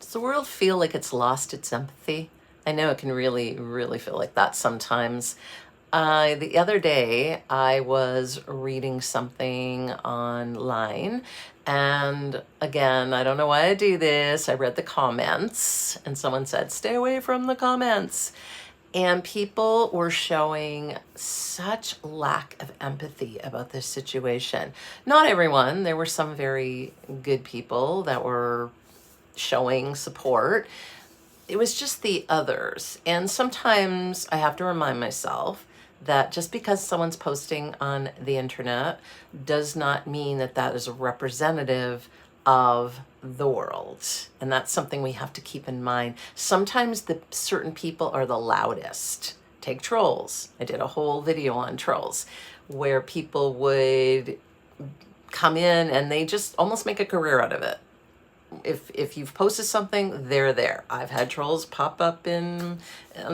Does the world feel like it's lost its empathy? I know it can really, really feel like that sometimes. The other day, I was reading something online, and again, I don't know why I do this. I read the comments, and someone said, "Stay away from the comments." And people were showing such lack of empathy about this situation. Not everyone, there were some very good people that were showing support. It was just the others. And sometimes I have to remind myself that just because someone's posting on the internet does not mean that that is a representative of the world. And that's something we have to keep in mind. Sometimes the certain people are the loudest. Take trolls. I did a whole video on trolls where people would come in and they just almost make a career out of it. If you've posted something, they're there. I've had trolls pop up on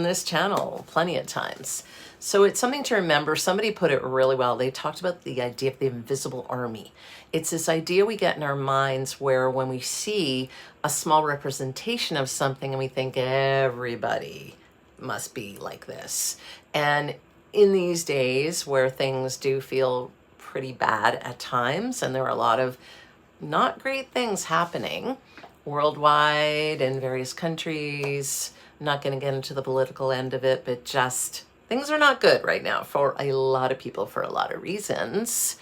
this channel plenty of times. So it's something to remember. Somebody put it really well. They talked about the idea of the invisible army. It's this idea we get in our minds where when we see a small representation of something and we think everybody must be like this. And in these days where things do feel pretty bad at times, and there are a lot of not great things happening worldwide in various countries. I'm not going to get into the political end of it, but just things are not good right now for a lot of people for a lot of reasons.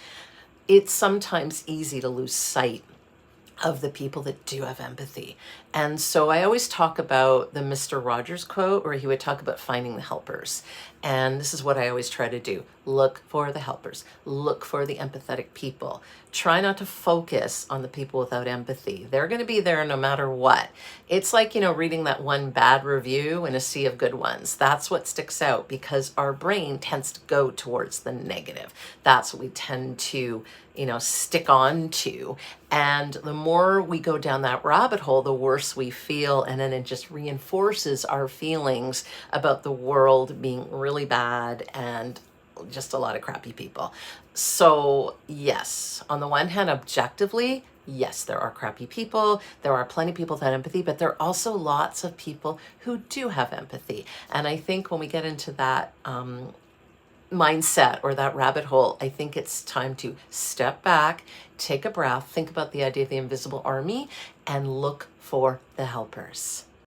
It's sometimes easy to lose sight of the people that do have empathy. And so I always talk about the Mr. Rogers quote where he would talk about finding the helpers. And this is what I always try to do. Look for the helpers. Look for the empathetic people. Try not to focus on the people without empathy. They're going to be there no matter what. It's like, reading that one bad review in a sea of good ones. That's what sticks out because our brain tends to go towards the negative. That's what we tend to, stick on to. And the more we go down that rabbit hole, the worse we feel. And then it just reinforces our feelings about the world being really bad and just a lot of crappy people. So yes, on the one hand, objectively, yes, there are crappy people. There are plenty of people that have empathy, but there are also lots of people who do have empathy. And I think when we get into that mindset or that rabbit hole, I think it's time to step back, take a breath, think about the idea of the invisible army, and look for the helpers.